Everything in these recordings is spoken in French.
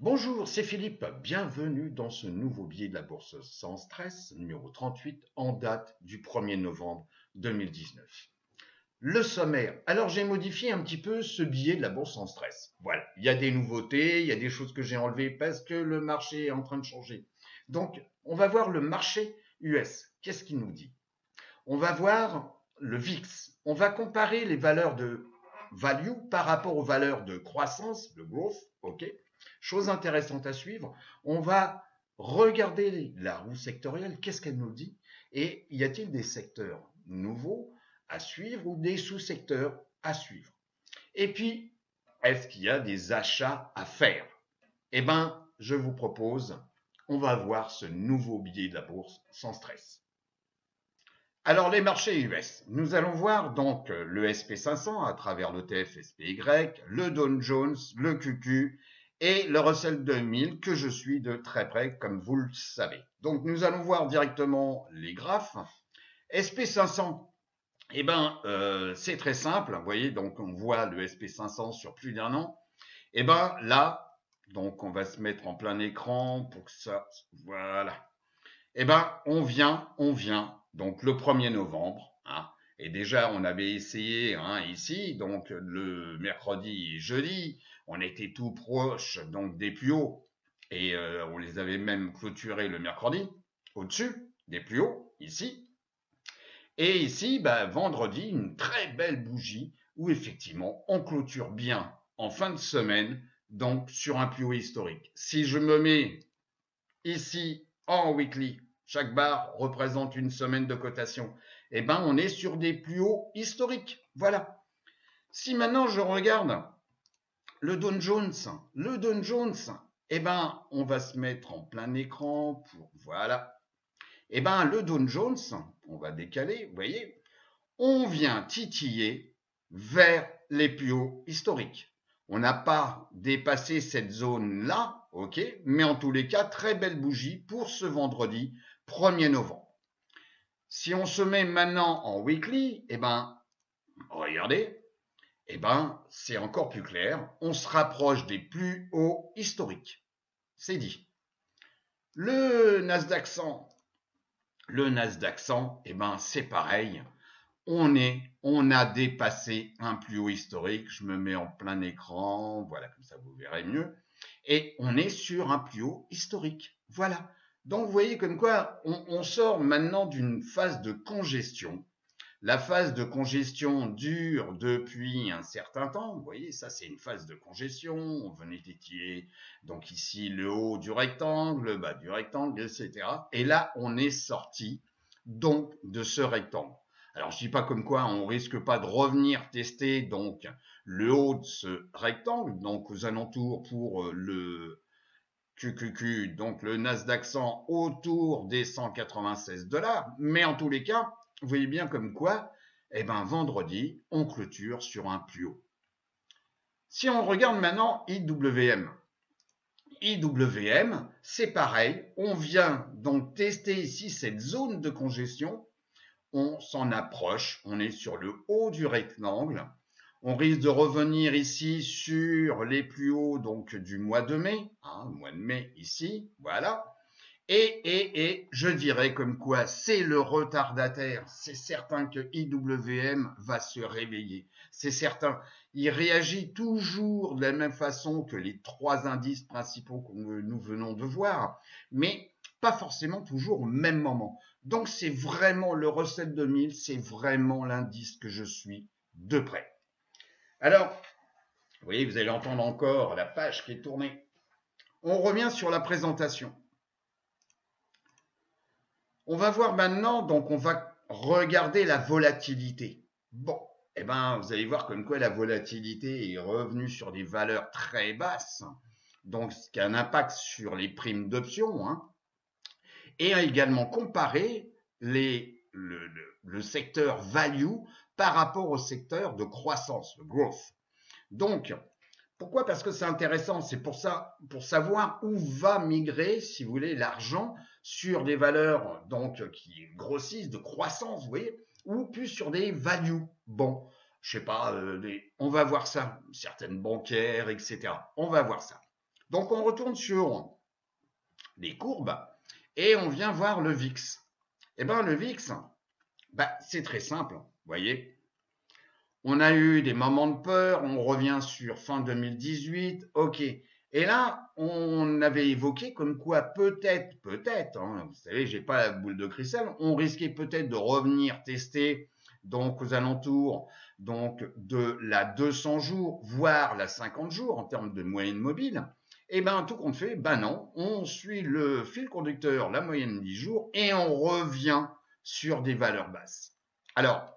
Bonjour, c'est Philippe. Bienvenue dans ce nouveau billet de la bourse sans stress, numéro 38, en date du 1er novembre 2019. Le sommaire. Alors j'ai modifié un petit peu ce billet de la bourse sans stress. Voilà, il y a des nouveautés, il y a des choses que j'ai enlevées parce que le marché est en train de changer. Donc, on va voir le marché US. Qu'est-ce qu'il nous dit? On va voir le VIX. On va comparer les valeurs de value par rapport aux valeurs de croissance, de growth, ok. Chose intéressante à suivre, on va regarder la roue sectorielle, qu'est-ce qu'elle nous dit, et y a-t-il des secteurs nouveaux à suivre ou des sous-secteurs à suivre. Et puis, est-ce qu'il y a des achats à faire? Eh bien, je vous propose, on va voir ce nouveau billet de la bourse sans stress. Alors, les marchés US. Nous allons voir donc le SP500 à travers l'ETF SPY, le Dow Jones, le QQ et le Russell 2000 que je suis de très près, comme vous le savez. Donc, nous allons voir directement les graphes. SP500, eh ben, c'est très simple. Vous voyez, donc on voit le SP500 sur plus d'un an. Eh ben, là, donc on va se mettre en plein écran pour que ça, voilà. Eh ben, on vient, donc le 1er novembre, hein, et déjà on avait essayé ici, donc le mercredi et jeudi, on était tout proche donc des plus hauts, et on les avait même clôturés le mercredi, au-dessus des plus hauts, ici. Et ici, bah, vendredi, une très belle bougie, où effectivement on clôture bien en fin de semaine, donc sur un plus haut historique. Si je me mets ici en weekly, chaque barre représente une semaine de cotation. Eh ben, on est sur des plus hauts historiques. Voilà. Si maintenant je regarde le Dow Jones, eh ben, on va se mettre en plein écran pour, voilà. Eh ben, le Dow Jones, on va décaler, vous voyez, on vient titiller vers les plus hauts historiques. On n'a pas dépassé cette zone-là, ok, mais en tous les cas, très belle bougie pour ce vendredi 1er novembre. Si on se met maintenant en weekly, eh ben, regardez, eh ben, c'est encore plus clair. On se rapproche des plus hauts historiques. C'est dit. Le Nasdaq 100, eh ben, c'est pareil. On a dépassé un plus haut historique. Je me mets en plein écran, voilà, comme ça vous verrez mieux. Et on est sur un plus haut historique. Voilà. Donc vous voyez comme quoi on sort maintenant d'une phase de congestion. La phase de congestion dure depuis un certain temps. Vous voyez, ça c'est une phase de congestion. On venait d'étiller donc ici le haut du rectangle, le bas du rectangle, etc. Et là, on est sorti donc de ce rectangle. Alors, je dis pas comme quoi on risque pas de revenir tester donc le haut de ce rectangle, donc aux alentours pour le QQQ, donc le Nasdaq 100 autour des 196 $. Mais en tous les cas, vous voyez bien comme quoi, eh ben, vendredi, on clôture sur un plus haut. Si on regarde maintenant IWM, c'est pareil, on vient donc tester ici cette zone de congestion, on s'en approche, on est sur le haut du rectangle, on risque de revenir ici sur les plus hauts donc du mois de mai, mois de mai ici, voilà. Et je dirais comme quoi c'est le retardataire. C'est certain que IWM va se réveiller. C'est certain. Il réagit toujours de la même façon que les trois indices principaux que nous venons de voir, mais pas forcément toujours au même moment. Donc c'est vraiment le Russell 2000, c'est vraiment l'indice que je suis de près. Alors, vous voyez, vous allez entendre encore la page qui est tournée. On revient sur la présentation. On va voir maintenant, donc on va regarder la volatilité. Bon, eh ben, vous allez voir comme quoi la volatilité est revenue sur des valeurs très basses, donc ce qui a un impact sur les primes d'options, et a également comparé le secteur value par rapport au secteur de croissance, le growth. Donc, pourquoi? Parce que c'est intéressant, c'est pour ça, pour savoir où va migrer, si vous voulez, l'argent sur des valeurs donc qui grossissent de croissance, vous voyez, ou plus sur des values. Bon, je sais pas, on va voir ça, certaines bancaires, etc. On va voir ça. Donc on retourne sur les courbes et on vient voir le VIX. Eh bien le VIX, c'est très simple, vous voyez. On a eu des moments de peur, on revient sur fin 2018, ok. Et là, on avait évoqué comme quoi peut-être, hein, vous savez, j'ai pas la boule de cristal, on risquait peut-être de revenir tester donc aux alentours donc de la 200 jours, voire la 50 jours en termes de moyenne mobile. Et ben tout compte fait, non, on suit le fil conducteur, la moyenne 10 jours, et on revient sur des valeurs basses. Alors,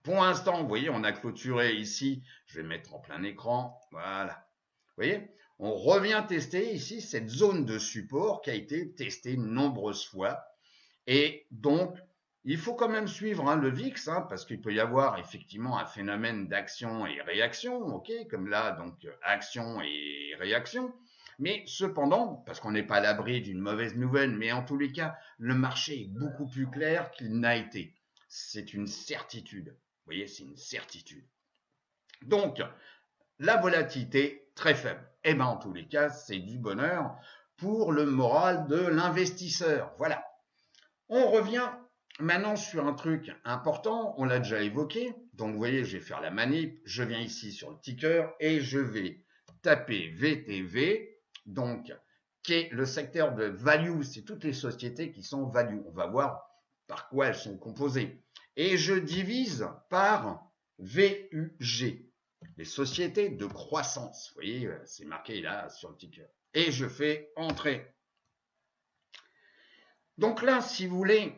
pour l'instant, vous voyez, on a clôturé ici. Je vais mettre en plein écran. Voilà. Vous voyez, on revient tester ici cette zone de support qui a été testée de nombreuses fois. Et donc, il faut quand même suivre le VIX, parce qu'il peut y avoir effectivement un phénomène d'action et réaction, ok, comme là, donc action et réaction. Mais cependant, parce qu'on n'est pas à l'abri d'une mauvaise nouvelle, mais en tous les cas, le marché est beaucoup plus clair qu'il n'a été. C'est une certitude. Vous voyez, c'est une certitude. Donc, la volatilité très faible. Et bien, en tous les cas, c'est du bonheur pour le moral de l'investisseur. Voilà. On revient maintenant sur un truc important. On l'a déjà évoqué. Donc, vous voyez, je vais faire la manip. Je viens ici sur le ticker et je vais taper VTV. Donc, qui est le secteur de value. C'est toutes les sociétés qui sont value. On va voir par quoi elles sont composées. Et je divise par VUG, les sociétés de croissance. Vous voyez, c'est marqué là sur le ticker. Et je fais entrer. Donc là, si vous voulez,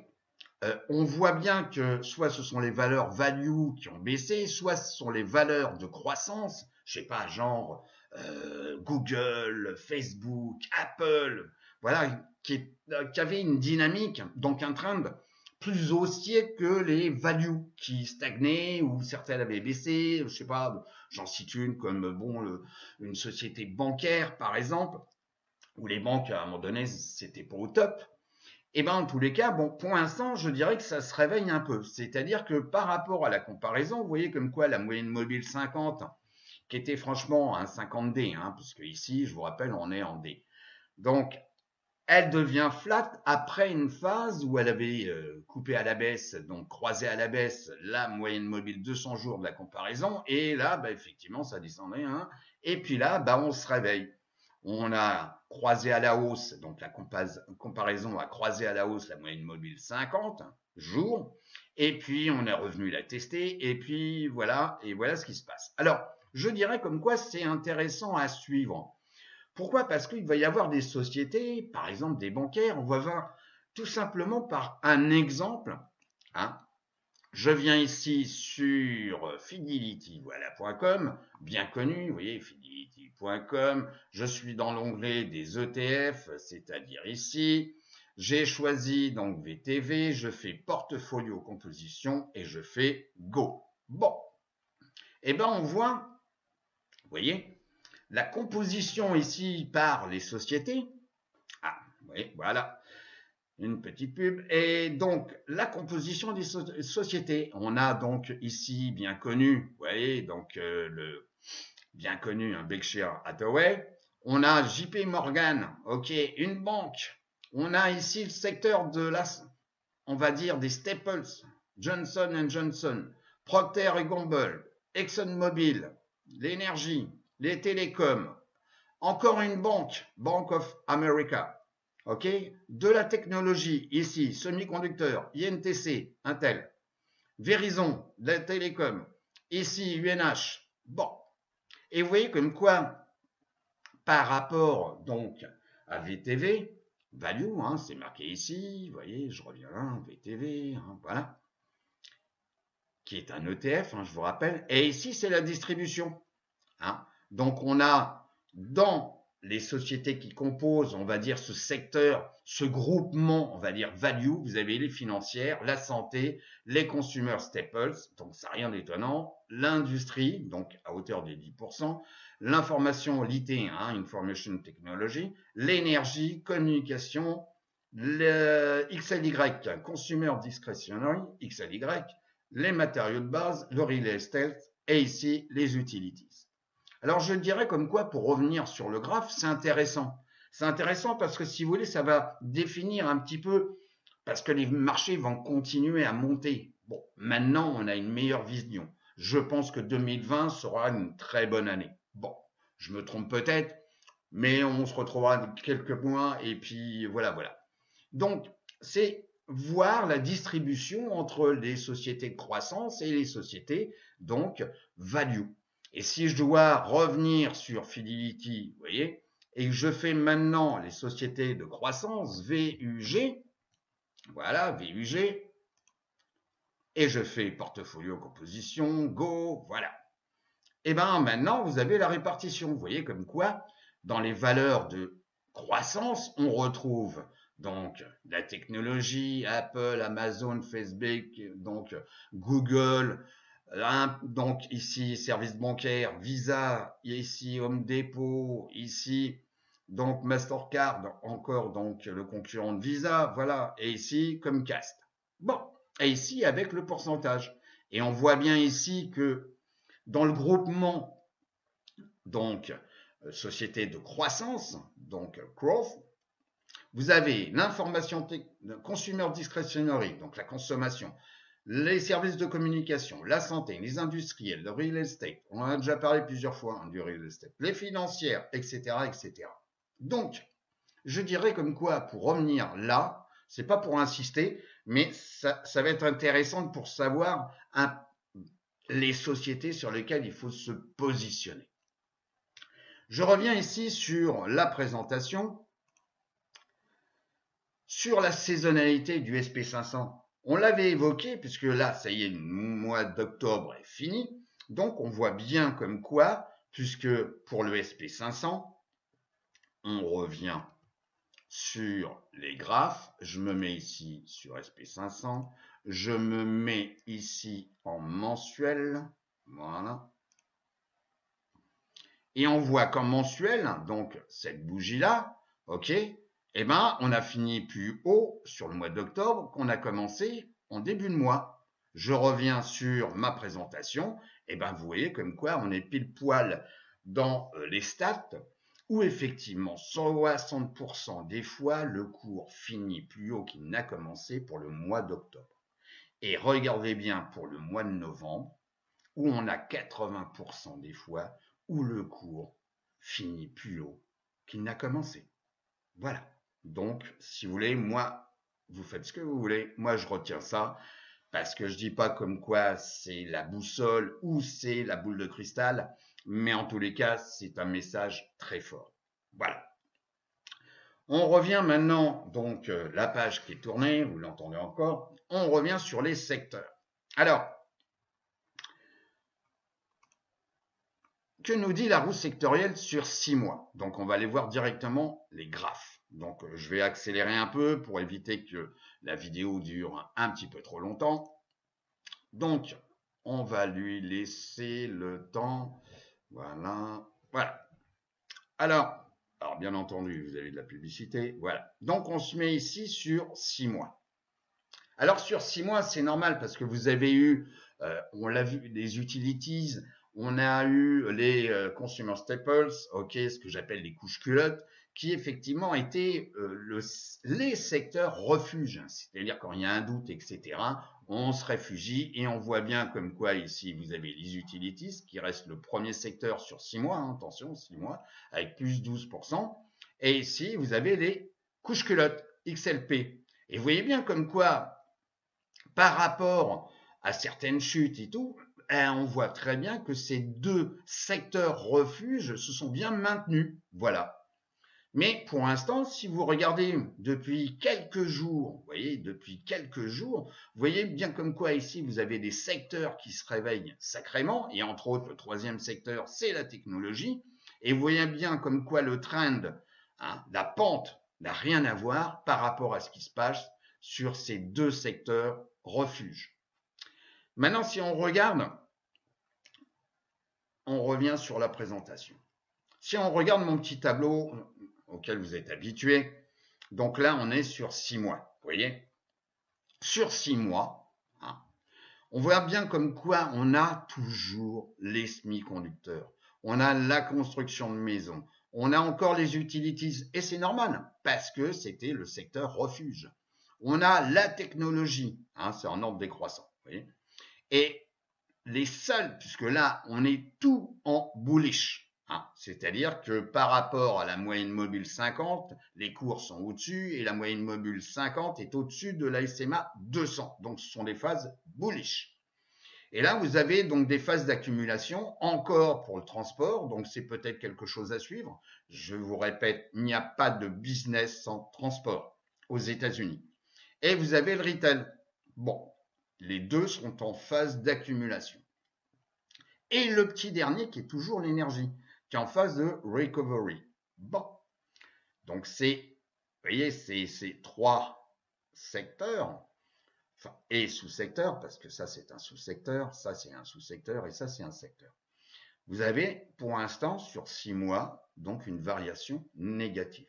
on voit bien que soit ce sont les valeurs value qui ont baissé, soit ce sont les valeurs de croissance, je sais pas, genre Google, Facebook, Apple, voilà, qui avaient une dynamique, donc un trend plus haussier que les values qui stagnaient ou certaines avaient baissé. Je sais pas, j'en cite une comme une société bancaire par exemple, où les banques à un moment donné c'était pas au top. Et ben en tous les cas, pour l'instant, je dirais que ça se réveille un peu. C'est-à-dire que par rapport à la comparaison, vous voyez comme quoi la moyenne mobile 50, qui était franchement un 50D, parce que ici, je vous rappelle, on est en D. Donc, elle devient flat après une phase où elle avait coupé à la baisse, donc croisé à la baisse la moyenne mobile 200 jours de la comparaison. Et là, effectivement, ça descendait. Et puis là, on se réveille. On a croisé à la hausse, donc la comparaison a croisé à la hausse la moyenne mobile 50 jours. Et puis, on est revenu la tester. Et puis, voilà. Et voilà ce qui se passe. Alors, je dirais comme quoi c'est intéressant à suivre. Pourquoi? Parce qu'il va y avoir des sociétés, par exemple des bancaires, on va voir tout simplement par un exemple. Je viens ici sur fidelity.com, bien connu, vous voyez, fidelity.com. Je suis dans l'onglet des ETF, c'est-à-dire ici. J'ai choisi donc VTV, je fais portfolio composition et je fais Go. Bon, on voit, vous voyez, la composition ici par les sociétés. Oui, voilà, une petite pub. Et donc, la composition des sociétés. On a donc ici, bien connu, vous voyez, donc le bien connu, Berkshire Hathaway. On a JP Morgan, ok, une banque. On a ici le secteur de on va dire, des staples, Johnson & Johnson, Procter & Gamble, ExxonMobil, l'énergie, les télécoms, encore une banque, Bank of America, ok, de la technologie, ici, semi-conducteur, INTC, Intel, Verizon, la télécom, ici, UNH, bon, et vous voyez comme quoi, par rapport donc à VTV, value, c'est marqué ici, vous voyez, je reviens là, VTV, voilà, qui est un ETF, je vous rappelle, et ici c'est la distribution. Donc on a dans les sociétés qui composent, on va dire, ce secteur, ce groupement, on va dire, value, vous avez les financières, la santé, les consumer staples, donc ça n'a rien d'étonnant, l'industrie, donc à hauteur des 10%, l'information, l'IT, Information Technology, l'énergie, communication, le XLY, Consumer Discretionary, XLY, les matériaux de base, le real estate et ici les utilities. Alors je dirais comme quoi, pour revenir sur le graphe, c'est intéressant. C'est intéressant parce que si vous voulez, ça va définir un petit peu, parce que les marchés vont continuer à monter. Bon, maintenant, on a une meilleure vision. Je pense que 2020 sera une très bonne année. Bon, je me trompe peut-être, mais on se retrouvera dans quelques mois et puis voilà, voilà. Donc, c'est voir la distribution entre les sociétés de croissance et les sociétés, donc, value. Et si je dois revenir sur Fidelity, vous voyez, et que je fais maintenant les sociétés de croissance, VUG, voilà, VUG, et je fais portfolio composition, Go, voilà. Et bien maintenant, vous avez la répartition. Vous voyez comme quoi, dans les valeurs de croissance, on retrouve donc la technologie, Apple, Amazon, Facebook, donc Google, donc ici services bancaires, Visa, ici Home Depot, ici donc Mastercard, encore donc le concurrent de Visa, voilà, et ici Comcast. Bon, et ici avec le pourcentage. Et on voit bien ici que dans le groupement, donc, société de croissance, donc growth, vous avez l'information consumer discretionary, donc la consommation, les services de communication, la santé, les industriels, le real estate, on en a déjà parlé plusieurs fois du real estate, les financières, etc., etc. Donc, je dirais comme quoi, pour revenir là, c'est pas pour insister, mais ça va être intéressant pour savoir les sociétés sur lesquelles il faut se positionner. Je reviens ici sur la présentation, sur la saisonnalité du SP500. On l'avait évoqué, puisque là, ça y est, le mois d'octobre est fini. Donc, on voit bien comme quoi, puisque pour le SP500, on revient sur les graphes. Je me mets ici sur SP500. Je me mets ici en mensuel. Voilà. Et on voit qu'en mensuel, donc cette bougie-là, ok, eh ben, on a fini plus haut sur le mois d'octobre qu'on a commencé en début de mois. Je reviens sur ma présentation, et ben, vous voyez comme quoi on est pile poil dans les stats où effectivement 60% des fois le cours finit plus haut qu'il n'a commencé pour le mois d'octobre. Et regardez bien pour le mois de novembre, où on a 80% des fois où le cours finit plus haut qu'il n'a commencé. Voilà. Donc, si vous voulez, moi, vous faites ce que vous voulez. Moi, je retiens ça parce que je dis pas comme quoi c'est la boussole ou c'est la boule de cristal, mais en tous les cas, c'est un message très fort. Voilà. On revient maintenant, donc, la page qui est tournée, vous l'entendez encore, on revient sur les secteurs. Alors, que nous dit la roue sectorielle sur 6 mois? Donc, on va aller voir directement les graphes. Donc, je vais accélérer un peu pour éviter que la vidéo dure un petit peu trop longtemps. Donc, on va lui laisser le temps. Voilà. Voilà. Alors, bien entendu, vous avez de la publicité. Voilà. Donc, on se met ici sur 6 mois. Alors, sur 6 mois, c'est normal parce que vous avez eu, on l'a vu, les utilities, on a eu les consumer staples, ok, ce que j'appelle les couches culottes, qui effectivement étaient les secteurs refuges. C'est-à-dire quand il y a un doute, etc., on se réfugie et on voit bien comme quoi ici vous avez les utilities qui reste le premier secteur sur 6 mois, hein, attention, 6 mois, avec plus 12%. Et ici vous avez les couches culottes, XLP. Et vous voyez bien comme quoi, par rapport à certaines chutes et tout, on voit très bien que ces deux secteurs refuges se sont bien maintenus. Voilà. Mais pour l'instant, si vous regardez depuis quelques jours, vous voyez, depuis quelques jours, vous voyez bien comme quoi ici, vous avez des secteurs qui se réveillent sacrément, et entre autres, le troisième secteur, c'est la technologie, et vous voyez bien comme quoi le trend, hein, la pente n'a rien à voir par rapport à ce qui se passe sur ces deux secteurs refuges. Maintenant, si on regarde, on revient sur la présentation. Si on regarde mon petit tableau auquel vous êtes habitué, donc là, on est sur 6 mois, vous voyez. Sur 6 mois, hein, on voit bien comme quoi on a toujours les semi-conducteurs. on a la construction de maisons, on a encore les utilities, et c'est normal, parce que c'était le secteur refuge. On a la technologie, hein, c'est en ordre décroissant, vous voyez. Et les seuls, puisque là, on est tout en bullish, hein, c'est-à-dire que par rapport à la moyenne mobile 50, les cours sont au-dessus, et la moyenne mobile 50 est au-dessus de la SMA 200, donc ce sont des phases bullish. Et là, vous avez donc des phases d'accumulation encore pour le transport, donc c'est peut-être quelque chose à suivre. Je vous répète, il n'y a pas de business sans transport aux États-Unis. Et vous avez le retail. Bon, les deux sont en phase d'accumulation. Et le petit dernier qui est toujours l'énergie, qui est en phase de recovery. Bon, donc c'est, vous voyez, c'est trois secteurs. Enfin, et sous-secteur, parce que ça c'est un sous-secteur, ça c'est un sous-secteur et ça c'est un secteur. Vous avez pour l'instant sur 6 mois donc une variation négative.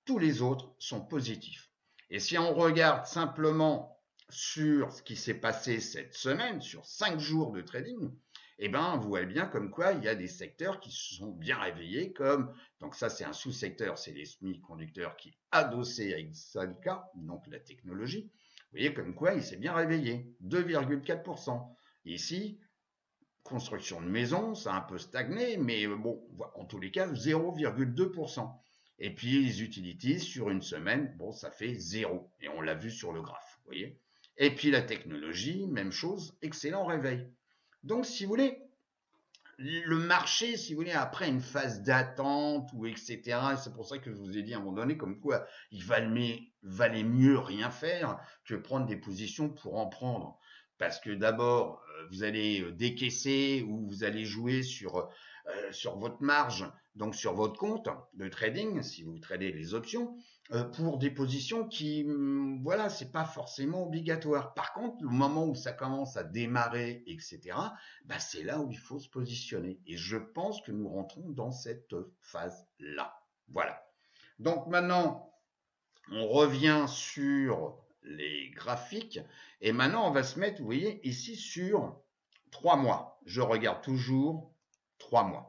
Tous les autres sont positifs. Et si on regarde simplement sur ce qui s'est passé cette semaine, sur 5 jours de trading, eh ben, vous voyez bien comme quoi il y a des secteurs qui se sont bien réveillés, comme, donc ça c'est un sous-secteur, c'est les semi-conducteurs qui adossés à Xalca, donc la technologie. Vous voyez comme quoi il s'est bien réveillé, 2,4%. Ici, construction de maison, ça a un peu stagné, mais bon, en tous les cas, 0,2%. Et puis les utilities, sur une semaine, bon, ça fait 0. Et on l'a vu sur le graphe, vous voyez. Et puis la technologie, même chose, excellent réveil. Donc, si vous voulez, le marché, si vous voulez, après une phase d'attente ou etc., et c'est pour ça que je vous ai dit à un moment donné, comme quoi il valait mieux rien faire que prendre des positions pour en prendre. Parce que d'abord, vous allez décaisser ou vous allez jouer sur votre marge, donc sur votre compte de trading, si vous tradez les options, pour des positions qui, voilà, c'est pas forcément obligatoire. Par contre, le moment où ça commence à démarrer, etc., bah, c'est là où il faut se positionner. Et je pense que nous rentrons dans cette phase-là. Voilà. Donc maintenant, on revient sur les graphiques. Et maintenant, on va se mettre, vous voyez, ici sur 3 mois. Je regarde toujours 3 mois.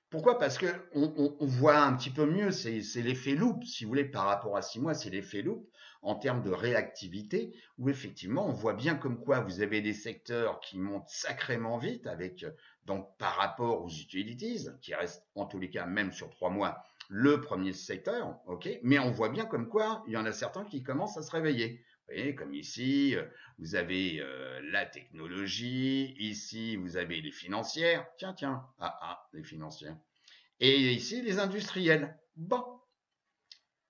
Pourquoi? Parce que on voit un petit peu mieux, c'est l'effet loop, si vous voulez, par rapport à 6 mois, c'est l'effet loop en termes de réactivité, où effectivement, on voit bien comme quoi vous avez des secteurs qui montent sacrément vite, avec donc par rapport aux utilities, qui restent en tous les cas, même sur 3 mois, le premier secteur, ok, mais on voit bien comme quoi il y en a certains qui commencent à se réveiller. Vous voyez, comme ici, vous avez la technologie, ici vous avez les financières, tiens, les financières, et ici les industriels. Bon,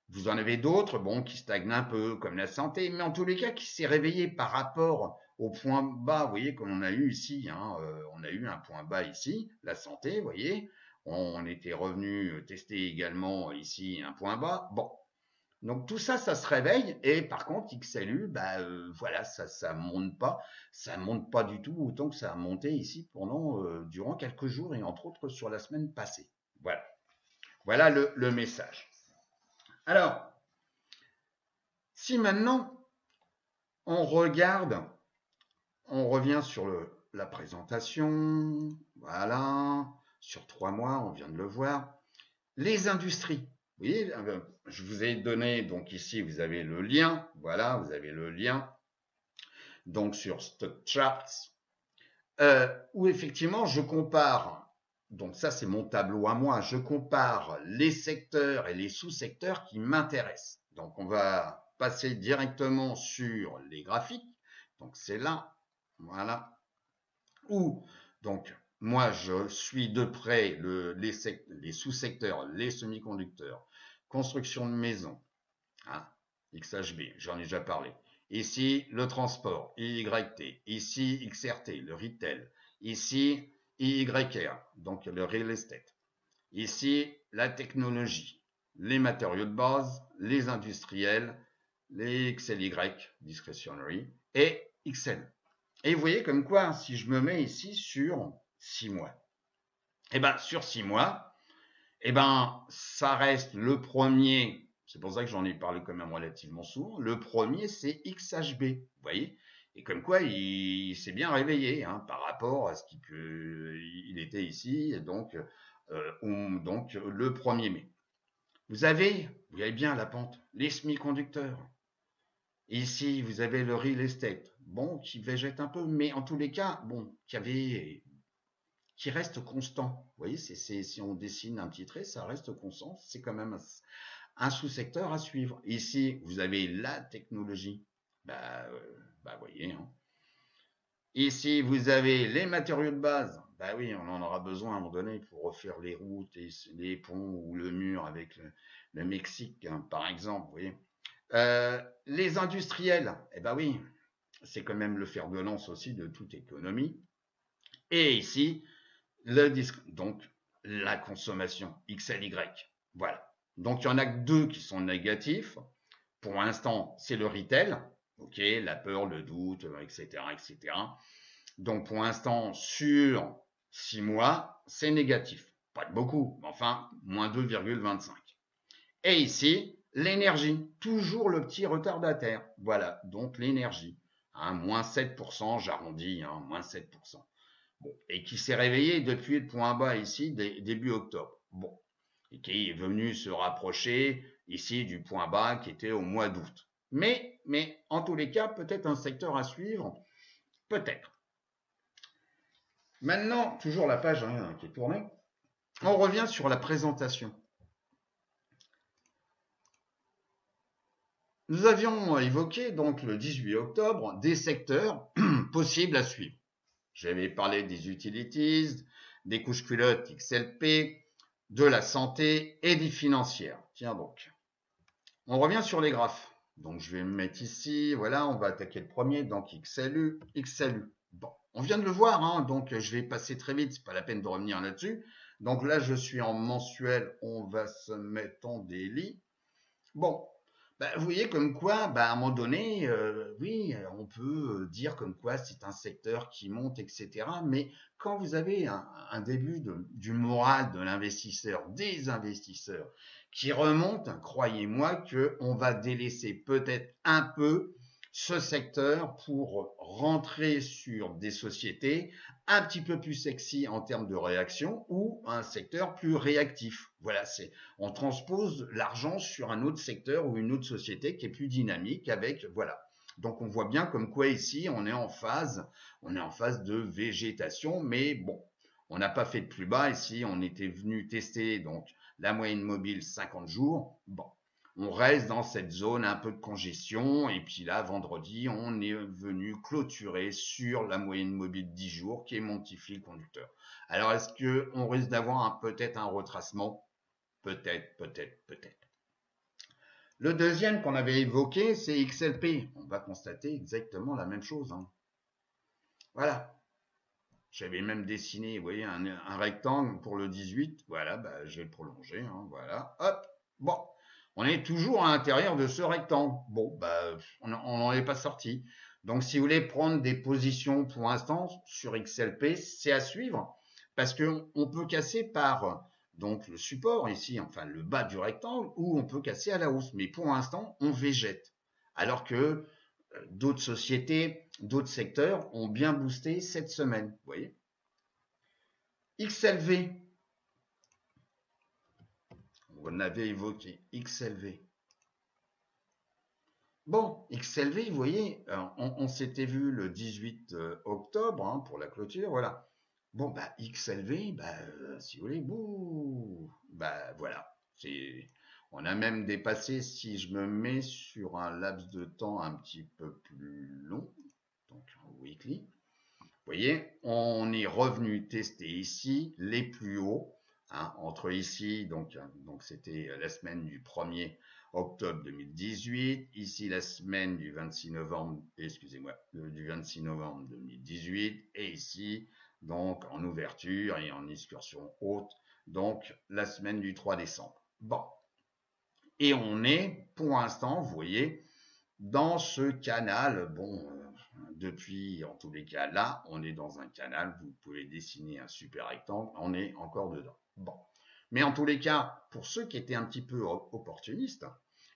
vous en avez d'autres, bon, qui stagnent un peu, comme la santé, mais en tous les cas qui s'est réveillé par rapport au point bas, vous voyez, comme on a eu ici, hein, on a eu un point bas ici, la santé, vous voyez, on était revenu tester également ici un point bas, bon. Donc tout ça, ça se réveille et par contre XLU, bah voilà, ça monte pas du tout autant que ça a monté ici pendant durant quelques jours et entre autres sur la semaine passée. Voilà le message. Alors, si maintenant on regarde, on revient sur la présentation, voilà, sur 3 mois, on vient de le voir, les industries. Vous voyez, je vous ai donné, donc ici, vous avez le lien. Voilà, vous avez le lien. Donc, sur Stock Charts, où effectivement, je compare. Donc, ça, c'est mon tableau à moi. Je compare les secteurs et les sous-secteurs qui m'intéressent. Donc, on va passer directement sur les graphiques. Donc, c'est là. Voilà. Où, donc, moi, je suis de près les sous-secteurs, les semi-conducteurs, construction de maison, hein, XHB, j'en ai déjà parlé. Ici, le transport, IYT. Ici, XRT, le retail. Ici, IYR, donc le real estate. Ici, la technologie, les matériaux de base, les industriels, les XLY, discretionary, et XL. Et vous voyez comme quoi, si je me mets ici sur 6 mois, et bien sur 6 mois, et ben ça reste le premier, c'est pour ça que j'en ai parlé quand même relativement souvent, le premier c'est XHB, vous voyez, Et comme quoi, il s'est bien réveillé hein, par rapport à ce qu'il était ici, donc le 1er mai. Vous avez bien la pente, les semi-conducteurs. Ici, vous avez le real estate, bon, qui végète un peu, mais en tous les cas, bon, qui reste constant. Vous voyez, si on dessine un petit trait, ça reste constant. C'est quand même un sous-secteur à suivre. Ici, vous avez la technologie. Vous voyez. Hein. Ici, vous avez les matériaux de base. Bah oui, on en aura besoin à un moment donné pour refaire les routes, et les ponts ou le mur avec le Mexique, hein, par exemple. Vous voyez. Les industriels, eh ben oui, c'est quand même le fer de lance aussi de toute économie. Et ici, donc la consommation XLY. Voilà. Donc il y en a que deux qui sont négatifs. Pour l'instant, c'est le retail. Ok, la peur, le doute, etc., etc. Donc pour l'instant, sur 6 mois, c'est négatif. Pas de beaucoup, mais enfin, moins 2,25. Et ici, l'énergie, toujours le petit retardataire. Voilà, donc l'énergie, hein, moins 7%, j'arrondis, hein, moins 7%. Bon, et qui s'est réveillé depuis le point bas ici, début octobre. Bon, et qui est venu se rapprocher ici du point bas qui était au mois d'août. Mais en tous les cas, peut-être un secteur à suivre, peut-être. Maintenant, toujours la page hein, qui est tournée, on revient sur la présentation. Nous avions évoqué donc le 18 octobre des secteurs possibles à suivre. J'avais parlé des utilities, des couches culottes XLP, de la santé et des financières. Tiens donc. On revient sur les graphes. Donc je vais me mettre ici, voilà, on va attaquer le premier, donc XLU, XLU. Bon, on vient de le voir, hein, donc je vais passer très vite, c'est pas la peine de revenir là-dessus. Donc là, je suis en mensuel, on va se mettre en daily. Bon, vous voyez comme quoi, à un moment donné, oui, on peut dire comme quoi c'est un secteur qui monte, etc. Mais quand vous avez un début du moral de l'investisseur, des investisseurs, qui remonte, croyez-moi qu'on va délaisser peut-être un peu ce secteur pour rentrer sur des sociétés un petit peu plus sexy en termes de réaction ou un secteur plus réactif. Voilà, on transpose l'argent sur un autre secteur ou une autre société qui est plus dynamique avec, voilà. Donc on voit bien comme quoi ici on est en phase de végétation, mais bon, on n'a pas fait de plus bas ici, on était venu tester donc la moyenne mobile 50 jours. Bon, on reste dans cette zone un peu de congestion et puis là vendredi on est venu clôturer sur la moyenne mobile 10 jours qui est mon petit fil conducteur. Alors est-ce qu'on risque d'avoir peut-être un retracement? Peut-être, peut-être, peut-être. Le deuxième qu'on avait évoqué, c'est XLP. On va constater exactement la même chose. Hein. Voilà. J'avais même dessiné, vous voyez, un rectangle pour le 18. Voilà, je vais le prolonger. Hein, voilà. Hop. Bon. On est toujours à l'intérieur de ce rectangle. Bon, on n'en est pas sorti. Donc, si vous voulez prendre des positions pour l'instant sur XLP, c'est à suivre. Parce qu'on peut casser par donc le support ici, enfin le bas du rectangle, ou on peut casser à la hausse. Mais pour l'instant, on végète. Alors que d'autres sociétés, d'autres secteurs ont bien boosté cette semaine. Vous voyez. XLV, on avait évoqué XLV. Bon, XLV, vous voyez, on s'était vu le 18 octobre hein, pour la clôture, voilà. Bon, XLV, si vous voulez, voilà. On a même dépassé, si je me mets sur un laps de temps un petit peu plus long, donc en weekly, vous voyez, on est revenu tester ici les plus hauts, hein, entre ici, donc c'était la semaine du 1er octobre 2018, ici la semaine du 26 novembre, excusez-moi, du 26 novembre 2018, et ici, donc en ouverture et en excursion haute, donc la semaine du 3 décembre. Bon, et on est, pour l'instant, vous voyez, dans ce canal, bon, depuis, en tous les cas, là, on est dans un canal, vous pouvez dessiner un super rectangle, on est encore dedans. Bon. Mais en tous les cas, pour ceux qui étaient un petit peu opportunistes,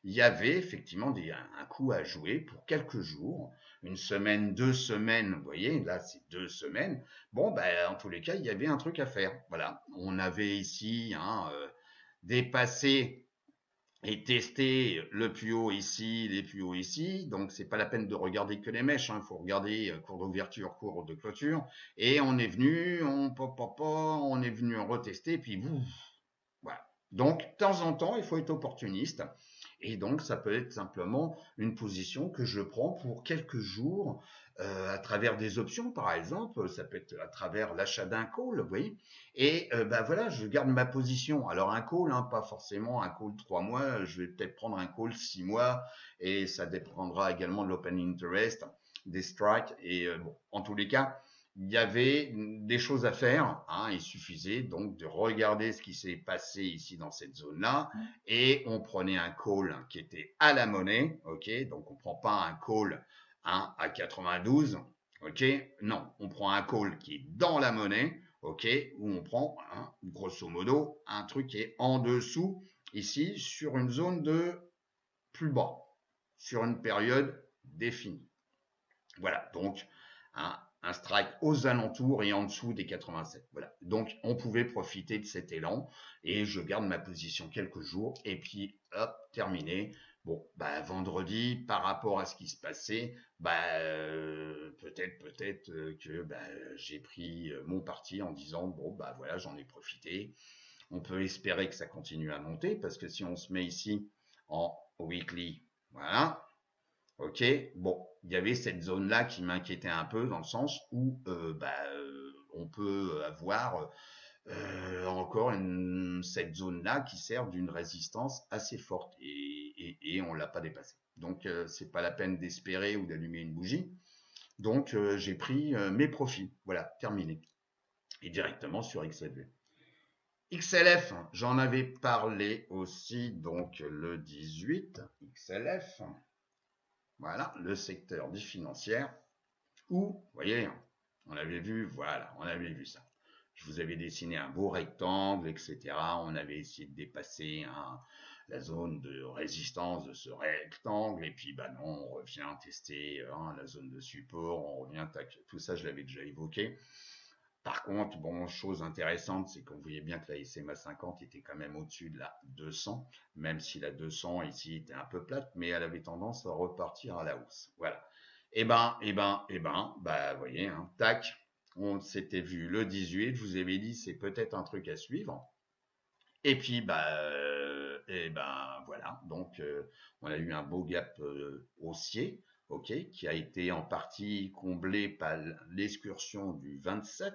il y avait effectivement un coup à jouer pour quelques jours, une semaine, 2 semaines, vous voyez, là c'est 2 semaines. Bon, ben, en tous les cas, il y avait un truc à faire. Voilà, on avait ici dépassé et testé le plus haut ici, les plus hauts ici. Donc, c'est pas la peine de regarder que les mèches. Il faut regarder cours d'ouverture, cours de clôture. Et on est venu, on est venu retester, puis vous, voilà. Donc, de temps en temps, il faut être opportuniste. Et donc, ça peut être simplement une position que je prends pour quelques jours à travers des options, par exemple. Ça peut être à travers l'achat d'un call, vous voyez. Et ben voilà, je garde ma position. Alors, un call, hein, pas forcément un call 3 mois. Je vais peut-être prendre un call 6 mois. Et ça dépendra également de l'open interest, des strikes. Et bon, en tous les cas, il y avait des choses à faire. Hein, il suffisait donc de regarder ce qui s'est passé ici dans cette zone-là et on prenait un call qui était à la monnaie. Ok, donc on prend pas un call à 92. Ok, non, on prend un call qui est dans la monnaie. Ok, où on prend grosso modo un truc qui est en dessous ici sur une zone de plus bas, sur une période définie. Voilà, donc un strike aux alentours et en dessous des 87. Voilà, donc on pouvait profiter de cet élan et je garde ma position quelques jours et puis hop, terminé. Bon, bah vendredi, par rapport à ce qui se passait, peut-être que j'ai pris mon parti en disant bon bah voilà, j'en ai profité. On peut espérer que ça continue à monter parce que si on se met ici en weekly, voilà, ok, bon, il y avait cette zone-là qui m'inquiétait un peu dans le sens où on peut avoir encore cette zone-là qui sert d'une résistance assez forte et on l'a pas dépassée. Donc c'est pas la peine d'espérer ou d'allumer une bougie. Donc j'ai pris mes profits, voilà, terminé. Et directement sur XLV. XLF, j'en avais parlé aussi donc le 18, XLF. Voilà, le secteur du financier où, vous voyez, on avait vu, voilà, on avait vu ça. Je vous avais dessiné un beau rectangle, etc. On avait essayé de dépasser la zone de résistance de ce rectangle, et puis bah non, on revient tester la zone de support, on revient, tout ça je l'avais déjà évoqué. Par contre, bon, chose intéressante, c'est qu'on voyait bien que la SMA 50 était quand même au-dessus de la 200, même si la 200 ici était un peu plate, mais elle avait tendance à repartir à la hausse. Voilà. Vous voyez, hein, tac, on s'était vu le 18, je vous avais dit c'est peut-être un truc à suivre. Et puis, voilà, donc on a eu un beau gap haussier, ok, qui a été en partie comblé par l'excursion du 25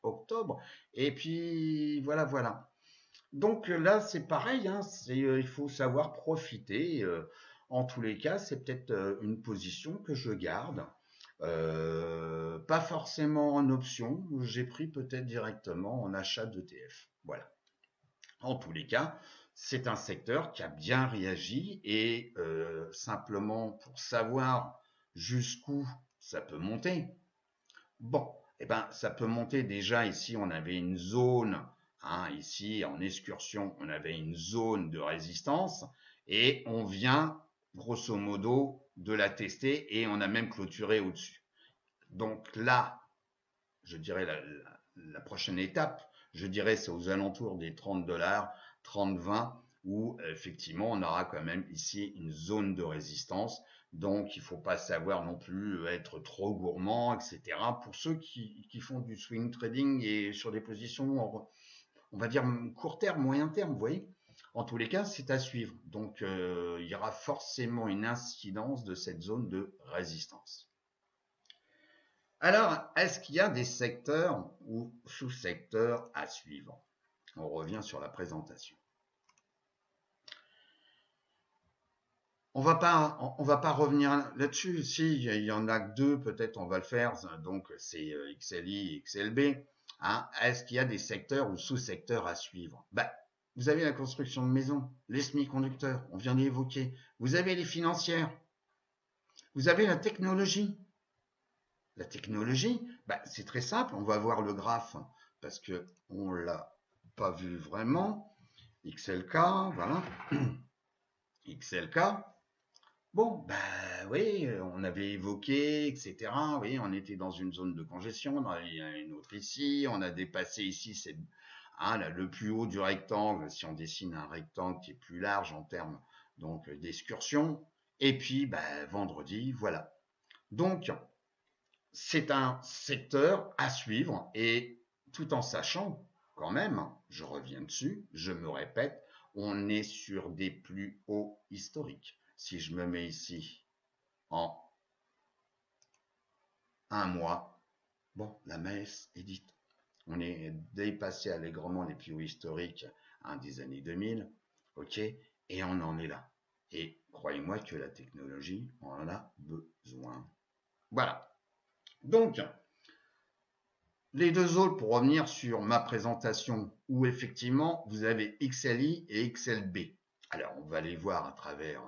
octobre. Et puis, voilà. Donc là, c'est pareil, hein, il faut savoir profiter. En tous les cas, c'est peut-être une position que je garde. Pas forcément en option, j'ai pris peut-être directement en achat d'ETF. Voilà. En tous les cas, c'est un secteur qui a bien réagi et simplement pour savoir jusqu'où ça peut monter. Bon, ça peut monter déjà ici, on avait une zone, ici en excursion, on avait une zone de résistance et on vient grosso modo de la tester et on a même clôturé au-dessus. Donc là, je dirais la prochaine étape, je dirais c'est aux alentours des 30 $, 30-20, où effectivement on aura quand même ici une zone de résistance. Donc il ne faut pas savoir non plus être trop gourmand, etc. Pour ceux qui font du swing trading et sur des positions, on va dire court terme, moyen terme, vous voyez. En tous les cas, c'est à suivre. Donc il y aura forcément une incidence de cette zone de résistance. Alors, est-ce qu'il y a des secteurs ou sous-secteurs à suivre? On revient sur la présentation. On va pas revenir là-dessus. Si, il y en a que deux, peut-être on va le faire. Donc, c'est XLI et XLB. Est-ce qu'il y a des secteurs ou sous-secteurs à suivre? Vous avez la construction de maisons, les semi-conducteurs, on vient d'évoquer. Vous avez les financières. Vous avez la technologie. La technologie, c'est très simple. On va voir le graphe parce que on l'a pas vu vraiment. XLK, voilà. XLK. Bon, bah oui, on avait évoqué, etc. Oui, on était dans une zone de congestion, il y en a une autre ici, on a dépassé ici, c'est là, le plus haut du rectangle, si on dessine un rectangle qui est plus large en termes donc d'excursion. Et puis, bah, vendredi, voilà. Donc, c'est un secteur à suivre et tout en sachant quand même, je reviens dessus, je me répète, on est sur des plus hauts historiques. Si je me mets ici en un mois, bon, la messe est dite. On est dépassé allègrement les plus hauts historiques des années 2000, ok, et on en est là. Et croyez-moi que la technologie en a besoin. Voilà. Donc, les deux autres, pour revenir sur ma présentation, où effectivement vous avez XLI et XLB. Alors, on va les voir à travers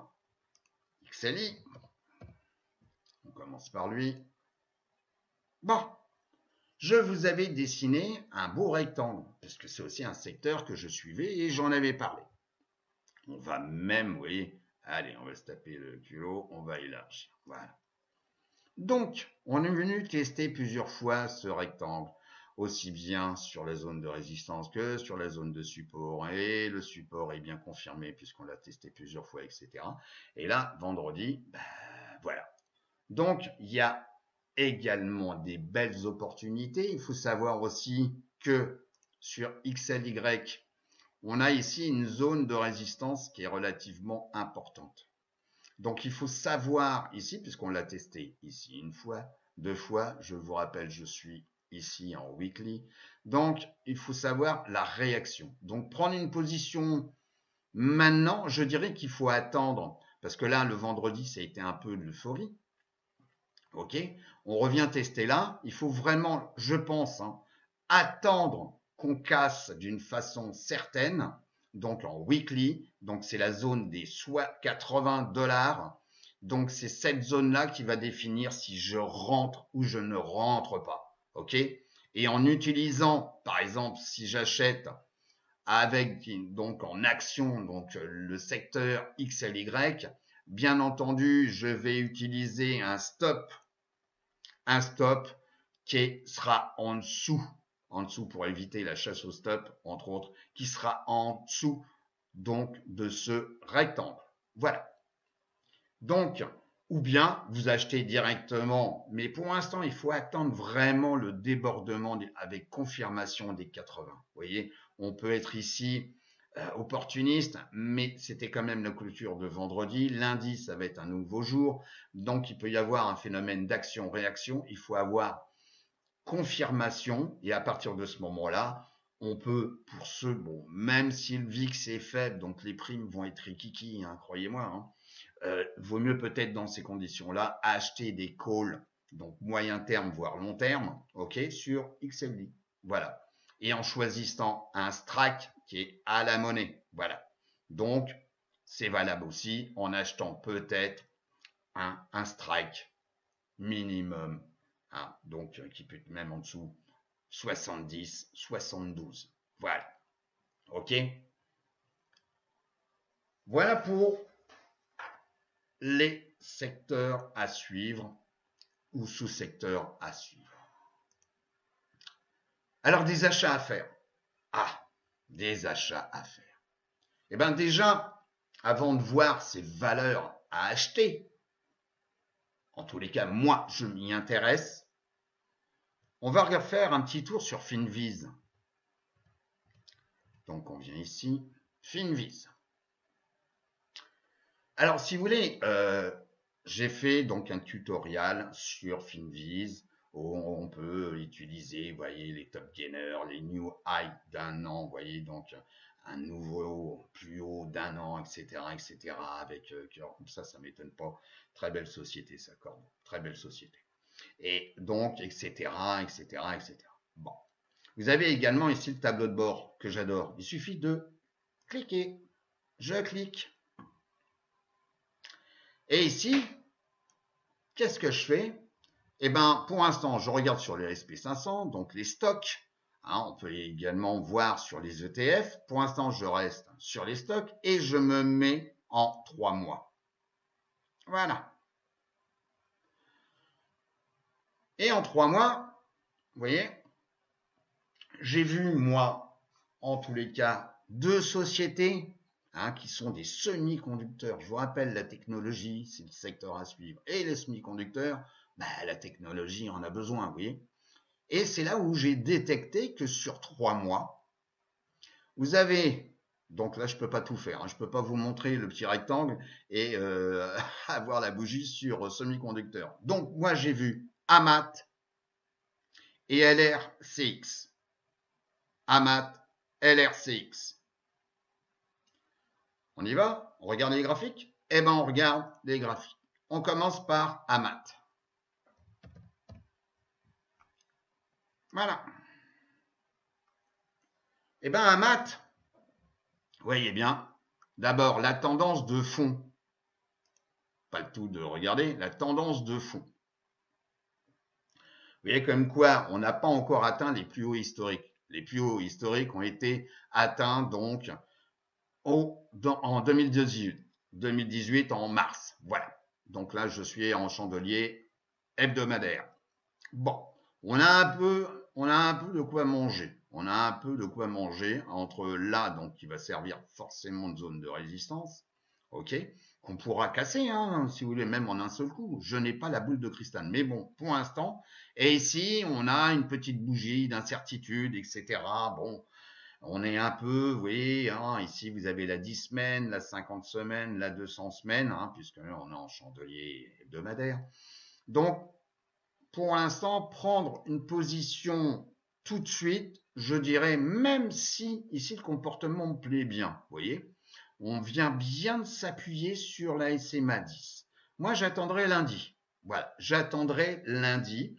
XLI. On commence par lui. Bon, je vous avais dessiné un beau rectangle, parce que c'est aussi un secteur que je suivais et j'en avais parlé. On va même, vous voyez, allez, on va se taper le culot, on va élargir. Voilà. Donc, on est venu tester plusieurs fois ce rectangle, aussi bien sur la zone de résistance que sur la zone de support. Et le support est bien confirmé puisqu'on l'a testé plusieurs fois, etc. Et là, vendredi, ben, voilà. Donc, il y a également des belles opportunités. Il faut savoir aussi que sur XLY, on a ici une zone de résistance qui est relativement importante. Donc il faut savoir ici, puisqu'on l'a testé ici une fois, deux fois, je vous rappelle, je suis ici en weekly. Donc il faut savoir la réaction. Donc prendre une position maintenant, je dirais qu'il faut attendre, parce que là, le vendredi, ça a été un peu de l'euphorie. Ok, on revient tester là. Il faut vraiment, je pense, attendre qu'on casse d'une façon certaine, donc en weekly, donc c'est la zone des soit 80 $. Donc c'est cette zone-là qui va définir si je rentre ou je ne rentre pas. Ok, et en utilisant, par exemple, si j'achète avec donc en action donc le secteur XLY, bien entendu, je vais utiliser un stop qui sera en dessous pour éviter la chasse au stop, entre autres, qui sera en dessous donc de ce rectangle. Voilà. Donc, ou bien vous achetez directement, mais pour l'instant, il faut attendre vraiment le débordement avec confirmation des 80. Vous voyez, on peut être ici opportuniste, mais c'était quand même la clôture de vendredi. Lundi, ça va être un nouveau jour, donc il peut y avoir un phénomène d'action-réaction. Il faut avoir confirmation, et à partir de ce moment-là, on peut, pour ceux, bon, même si le VIX est faible, donc les primes vont être rikiki, croyez-moi, vaut mieux peut-être dans ces conditions-là acheter des calls, donc moyen terme, voire long terme, ok, sur XLD. Voilà. Et en choisissant un strike qui est à la monnaie. Voilà. Donc, c'est valable aussi en achetant peut-être un strike minimum, donc qui peut être même en dessous 70, 72. Voilà. Ok. Voilà pour les secteurs à suivre ou sous-secteurs à suivre. Alors, des achats à faire. Des achats à faire. Eh bien, déjà, avant de voir ces valeurs à acheter, en tous les cas, moi, je m'y intéresse, on va refaire un petit tour sur Finviz. Donc, on vient ici, Finviz. Alors, si vous voulez, j'ai fait donc un tutoriel sur Finviz où on peut utiliser, vous voyez, les top gainers, les new high d'un an, vous voyez, donc un nouveau plus haut d'un an, etc., etc., avec ça m'étonne pas. Très belle société, ça, Corbe. Très belle société. Et donc, etc., etc., etc. Bon. Vous avez également ici le tableau de bord que j'adore. Il suffit de cliquer. Je clique. Et ici, qu'est-ce que je fais? Eh bien, pour l'instant, je regarde sur les SP500, donc les stocks. On peut également voir sur les ETF. Pour l'instant, je reste sur les stocks et je me mets en 3 mois. Voilà. Et en 3 mois, vous voyez, j'ai vu, moi, en tous les cas, 2 sociétés qui sont des semi-conducteurs. Je vous rappelle, la technologie, c'est le secteur à suivre. Et les semi-conducteurs, la technologie en a besoin, vous voyez. Et c'est là où j'ai détecté que sur 3 mois, vous avez, donc là je peux pas tout faire, je peux pas vous montrer le petit rectangle et avoir la bougie sur semi-conducteur. Donc moi j'ai vu AMAT et LRCX. AMAT, LRCX. On y va? On regarde les graphiques? Eh ben on regarde les graphiques. On commence par AMAT. Voilà. Eh ben AMAT, vous voyez bien, d'abord la tendance de fond. Pas le tout de regarder, la tendance de fond. Vous voyez comme quoi on n'a pas encore atteint les plus hauts historiques. Les plus hauts historiques ont été atteints donc en 2018 en mars. Voilà. Donc là, je suis en chandelier hebdomadaire. Bon, on a un peu de quoi manger. On a un peu de quoi manger entre là, donc qui va servir forcément de zone de résistance, ok, qu'on pourra casser, si vous voulez, même en un seul coup. Je n'ai pas la boule de cristal, mais bon, pour l'instant. Et ici, on a une petite bougie d'incertitude, etc. Bon, on est un peu, vous voyez, ici vous avez la 10 semaines, la 50 semaines, la 200 semaines, puisque on est en chandelier hebdomadaire. Donc, pour l'instant, prendre une position tout de suite, je dirais, même si ici le comportement me plaît bien, vous voyez, on vient bien de s'appuyer sur la SMA 10. Moi, j'attendrai lundi. Voilà, j'attendrai lundi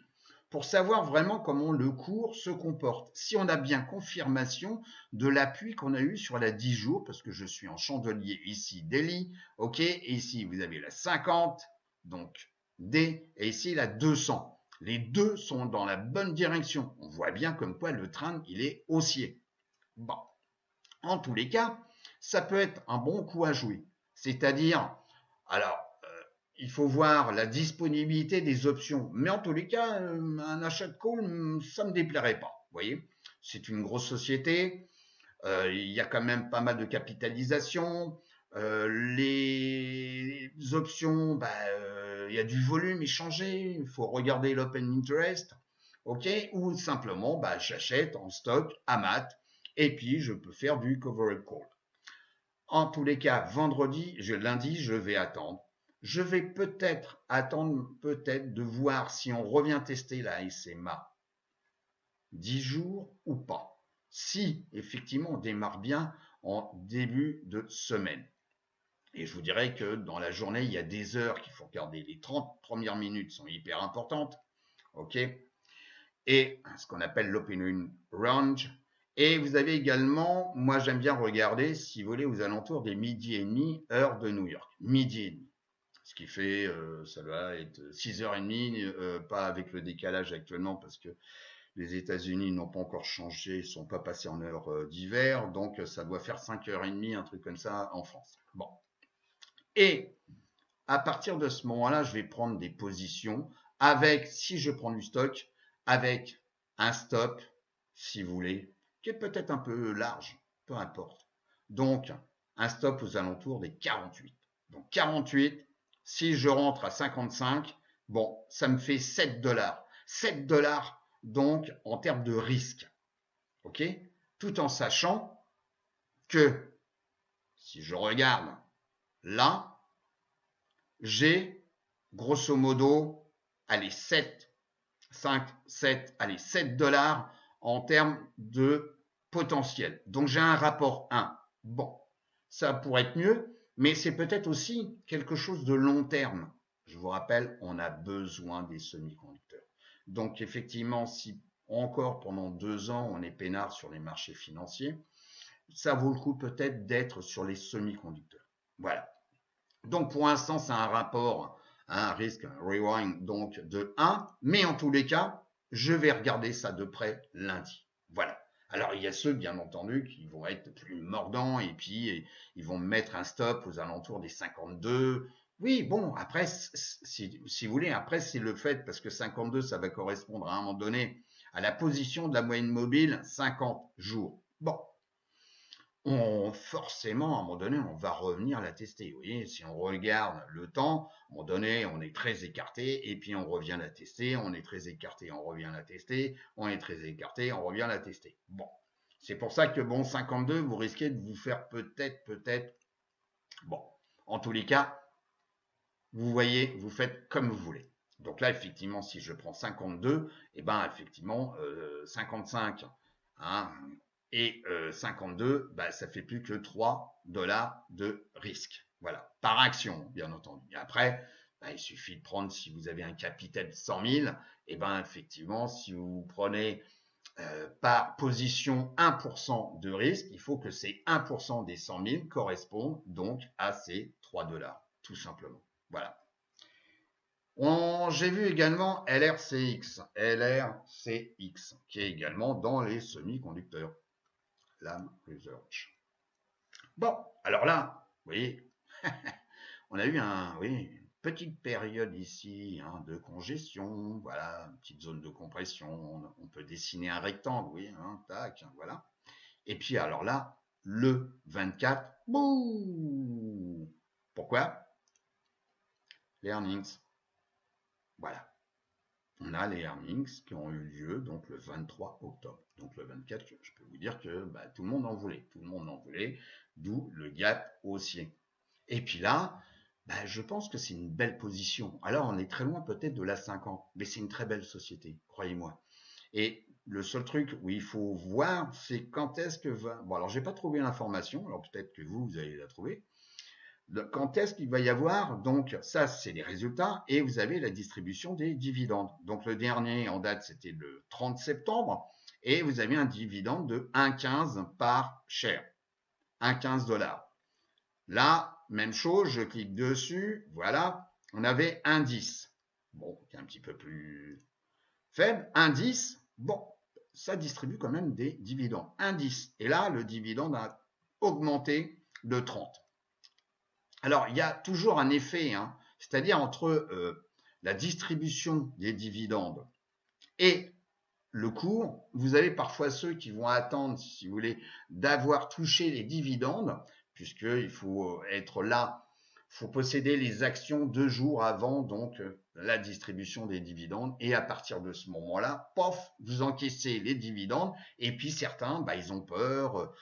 pour savoir vraiment comment le cours se comporte. Si on a bien confirmation de l'appui qu'on a eu sur la 10 jours, parce que je suis en chandelier ici, daily, ok, et ici vous avez la 50, donc D, et ici la 200. Les deux sont dans la bonne direction. On voit bien comme quoi le train, il est haussier. Bon, en tous les cas, ça peut être un bon coup à jouer. C'est-à-dire, alors, il faut voir la disponibilité des options. Mais en tous les cas, un achat de call, ça ne me déplairait pas. Vous voyez, c'est une grosse société. Il y a quand même pas mal de capitalisation. Les options, il y a du volume échangé. Il faut regarder l'open interest. OK, ou simplement, j'achète en stock AMAT et puis je peux faire du covered call. En tous les cas, lundi, je vais attendre. Je vais peut-être attendre de voir si on revient tester la SMA 10 jours ou pas. Si effectivement on démarre bien en début de semaine. Et je vous dirais que dans la journée, il y a des heures qu'il faut regarder. Les 30 premières minutes sont hyper importantes. OK. Et ce qu'on appelle l'opinion range. Et vous avez également, moi j'aime bien regarder, si vous voulez, aux alentours des midi et demi, heure de New York. Midi et demi. Ce qui fait, ça va être 6h30, pas avec le décalage actuellement parce que les États-Unis n'ont pas encore changé, ils ne sont pas passés en heure d'hiver, donc ça doit faire 5h30, un truc comme ça en France. Bon. Et à partir de ce moment-là, je vais prendre des positions avec, si je prends du stock, avec un stop, si vous voulez, qui est peut-être un peu large, peu importe. Donc, un stop aux alentours des 48. Donc 48, si je rentre à 55, bon, ça me fait 7 dollars. 7 dollars, donc, en termes de risque. OK? Tout en sachant que, si je regarde là, j'ai, grosso modo, allez, 7 dollars en termes de potentiel. Donc, j'ai un rapport 1. Bon, ça pourrait être mieux, mais c'est peut-être aussi quelque chose de long terme. Je vous rappelle, on a besoin des semi-conducteurs. Donc, effectivement, si encore pendant 2 ans, on est peinard sur les marchés financiers, ça vaut le coup peut-être d'être sur les semi-conducteurs. Voilà. Donc, pour l'instant, c'est un rapport un risque rewind donc de 1, mais en tous les cas, je vais regarder ça de près lundi. Voilà. Alors, il y a ceux, bien entendu, qui vont être plus mordants et puis ils vont mettre un stop aux alentours des 52. Oui, bon, après, si vous voulez, après, c'est le fait, parce que 52, ça va correspondre à un moment donné à la position de la moyenne mobile 50 jours. Bon, forcément, à un moment donné, on va revenir la tester. Vous voyez, si on regarde le temps, à un moment donné, on est très écarté, et puis on revient la tester, on est très écarté, on revient la tester, on est très écarté, on revient la tester. Bon, c'est pour ça que, bon, 52, vous risquez de vous faire peut-être, bon, en tous les cas, vous voyez, vous faites comme vous voulez. Donc là, effectivement, si je prends 52, et ben effectivement, 55, hein, et 52, bah, ça fait plus que 3 dollars de risque. Voilà, par action, bien entendu. Et après, bah, il suffit de prendre, si vous avez un capital de 100 000, et ben effectivement, si vous prenez par position 1% de risque, il faut que ces 1% des 100 000 correspondent donc à ces 3 dollars, tout simplement. Voilà. J'ai vu également LRCX, qui est également dans les semi-conducteurs. Lam Research. Bon, alors là, vous voyez, on a eu une petite période ici de congestion, voilà, une petite zone de compression. On peut dessiner un rectangle, oui, tac, voilà. Et puis alors là, le 24, bouh. Pourquoi? Les earnings. Voilà. On a les earnings qui ont eu lieu donc le 23 octobre. Donc le 24, je peux vous dire que bah, tout le monde en voulait. Tout le monde en voulait, d'où le gap haussier. Et puis là, bah, je pense que c'est une belle position. Alors on est très loin peut-être de la 50, mais c'est une très belle société, croyez-moi. Et le seul truc où il faut voir, c'est quand est-ce que va... Bon, alors j'ai pas trouvé l'information, alors peut-être que vous allez la trouver. Quand est-ce qu'il va y avoir, donc ça c'est les résultats, et vous avez la distribution des dividendes. Donc le dernier en date c'était le 30 septembre, et vous avez un dividende de 1,15 par share, 1,15 dollars. Là, même chose, je clique dessus, voilà, on avait 1,10. Bon, c'est un petit peu plus faible, 1,10, bon, ça distribue quand même des dividendes, 1,10. Et là, le dividende a augmenté de 30. Alors, il y a toujours un effet, c'est-à-dire entre la distribution des dividendes et le cours, vous avez parfois ceux qui vont attendre, si vous voulez, d'avoir touché les dividendes, puisqu'il faut être là, il faut posséder les actions 2 jours avant donc la distribution des dividendes, et à partir de ce moment-là, pof, vous encaissez les dividendes, et puis certains, bah, ils ont peur,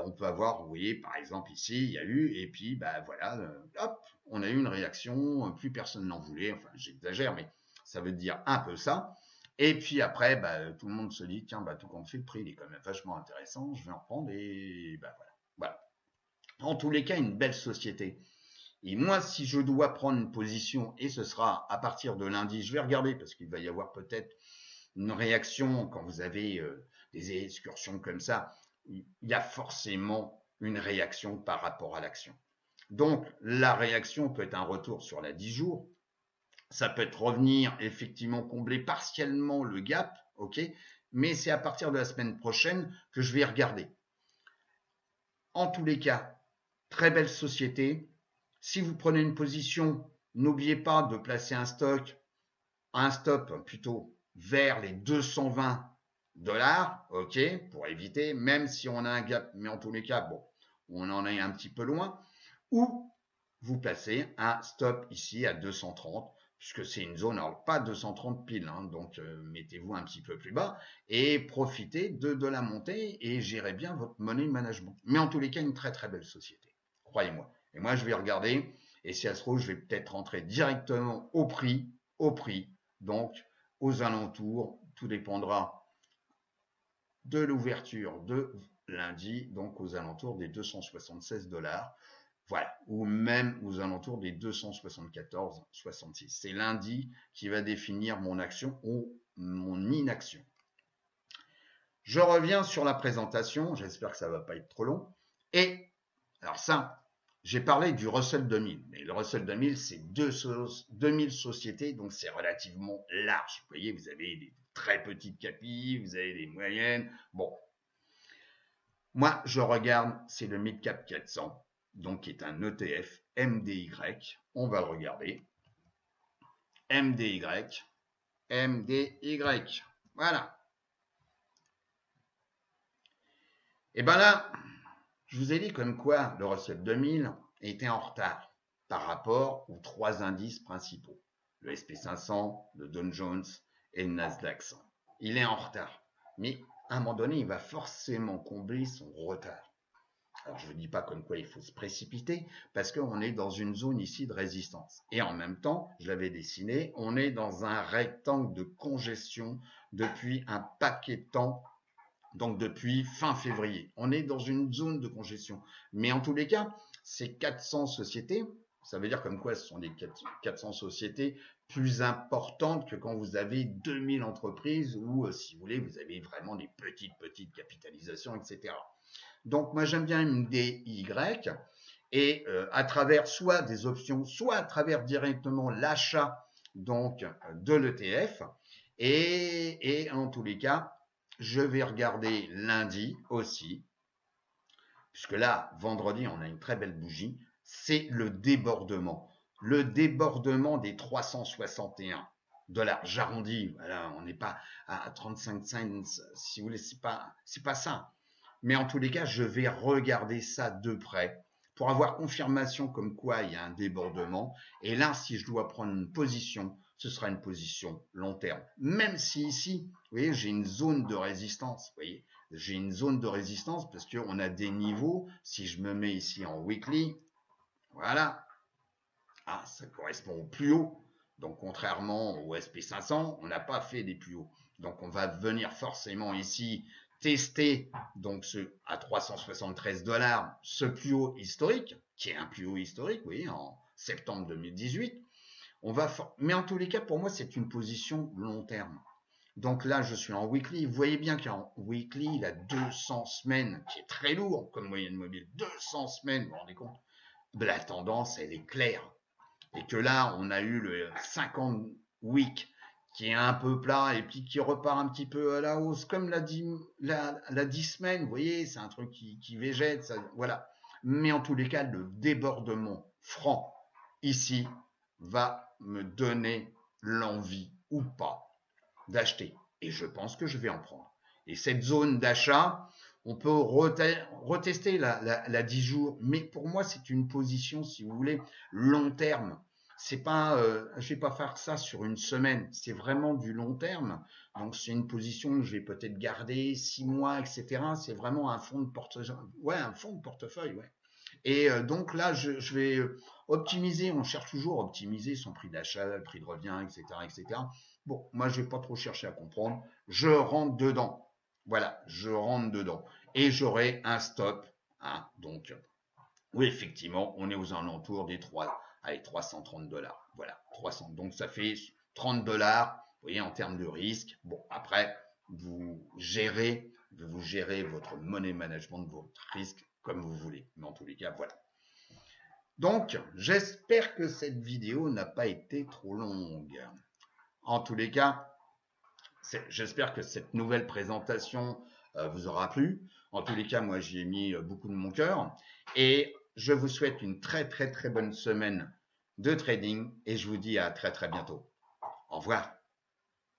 on peut avoir, vous voyez, par exemple ici, il y a eu, et puis bah voilà, hop, on a eu une réaction, plus personne n'en voulait, enfin j'exagère, mais ça veut dire un peu ça. Et puis après, bah, tout le monde se dit, tiens, bah, tout compte fait, le prix il est quand même vachement intéressant, je vais en prendre et bah voilà. Voilà. En tous les cas, une belle société. Et moi, si je dois prendre une position, et ce sera à partir de lundi, je vais regarder parce qu'il va y avoir peut-être une réaction quand vous avez des excursions comme ça. Il y a forcément une réaction par rapport à l'action. Donc, la réaction peut être un retour sur la 10 jours, ça peut être revenir effectivement combler partiellement le gap, ok, mais c'est à partir de la semaine prochaine que je vais regarder. En tous les cas, très belle société. Si vous prenez une position, n'oubliez pas de placer un stop plutôt vers les 220 dollars, ok, pour éviter, même si on a un gap, mais en tous les cas, bon, on en est un petit peu loin, ou vous placez un stop ici à 230, puisque c'est une zone, alors pas 230 piles, donc mettez-vous un petit peu plus bas et profitez de la montée et gérez bien votre money management. Mais en tous les cas, une très très belle société, croyez-moi. Et moi, je vais regarder, et si elle se trouve, je vais peut-être rentrer directement au prix, donc aux alentours, tout dépendra de l'ouverture de lundi, donc aux alentours des 276 dollars. Voilà, ou même aux alentours des 274,66. C'est lundi qui va définir mon action ou mon inaction. Je reviens sur la présentation, j'espère que ça ne va pas être trop long. Et, alors ça, j'ai parlé du Russell 2000, mais le Russell 2000, c'est 2000 sociétés, donc c'est relativement large. Vous voyez, vous avez des très petites capis, vous avez des moyennes. Bon, Moi, je regarde, c'est le Midcap 400, donc qui est un ETF MDY. On va le regarder. MDY, MDY. Voilà. Et bien là, je vous ai dit comme quoi le Russell 2000 était en retard par rapport aux trois indices principaux, le SP500, le Dow Jones et le Nasdaq 100. Il est en retard, mais à un moment donné, il va forcément combler son retard. Alors je ne dis pas comme quoi il faut se précipiter, parce qu'on est dans une zone ici de résistance. Et en même temps, je l'avais dessiné, on est dans un rectangle de congestion depuis un paquet de temps, donc depuis fin février. On est dans une zone de congestion. Mais en tous les cas, ces 400 sociétés, ça veut dire comme quoi ce sont des 400 sociétés plus importantes que quand vous avez 2000 entreprises ou, si vous voulez, vous avez vraiment des petites capitalisations, etc. Donc moi j'aime bien MDY et à travers soit des options, soit à travers directement l'achat donc de l'ETF et en tous les cas je vais regarder lundi aussi, puisque là vendredi on a une très belle bougie, c'est le débordement des 361 dollars. J'arrondis, voilà, on n'est pas à 35 cents si vous voulez, c'est pas ça. Mais en tous les cas, je vais regarder ça de près pour avoir confirmation comme quoi il y a un débordement. Et là, si je dois prendre une position, ce sera une position long terme. Même si ici, vous voyez, j'ai une zone de résistance. Vous voyez, j'ai une zone de résistance parce qu'on a des niveaux. Si je me mets ici en weekly, voilà, ah, ça correspond au plus haut. Donc, contrairement au SP500, on n'a pas fait des plus hauts. Donc, on va venir forcément ici tester donc à 373 dollars ce plus haut historique, qui est un plus haut historique, oui, en septembre 2018. Mais en tous les cas, pour moi, c'est une position long terme. Donc là, je suis en weekly. Vous voyez bien qu'en weekly, il a 200 semaines, qui est très lourd comme moyenne mobile. 200 semaines, vous vous rendez compte? La tendance, elle est claire. Et que là, on a eu le 50 week qui est un peu plat et puis qui repart un petit peu à la hausse, comme la 10 semaines, vous voyez, c'est un truc qui végète, ça, voilà. Mais en tous les cas, le débordement franc ici va me donner l'envie ou pas d'acheter. Et je pense que je vais en prendre. Et cette zone d'achat, on peut retester la 10 jours, mais pour moi, c'est une position, si vous voulez, long terme. C'est pas, je vais pas faire ça sur une semaine. C'est vraiment du long terme. Donc c'est une position que je vais peut-être garder 6 mois, etc. C'est vraiment un fonds de portefeuille. Ouais, un fonds de portefeuille, ouais. Et donc là, je vais optimiser. On cherche toujours à optimiser son prix d'achat, le prix de revient, etc., etc. Bon, moi, je vais pas trop chercher à comprendre. Je rentre dedans. Voilà, je rentre dedans. Et j'aurai un stop. Hein, donc, oui, effectivement, on est aux alentours des 330 dollars. Voilà, 300. Donc, ça fait 30 dollars, vous voyez, en termes de risque. Bon, après, vous gérez votre money management, votre risque comme vous voulez. Mais en tous les cas, voilà. Donc, j'espère que cette vidéo n'a pas été trop longue. En tous les cas, j'espère que cette nouvelle présentation vous aura plu. En tous les cas, moi, j'y ai mis beaucoup de mon cœur. Et je vous souhaite une très bonne semaine de trading et je vous dis à très bientôt. Au revoir.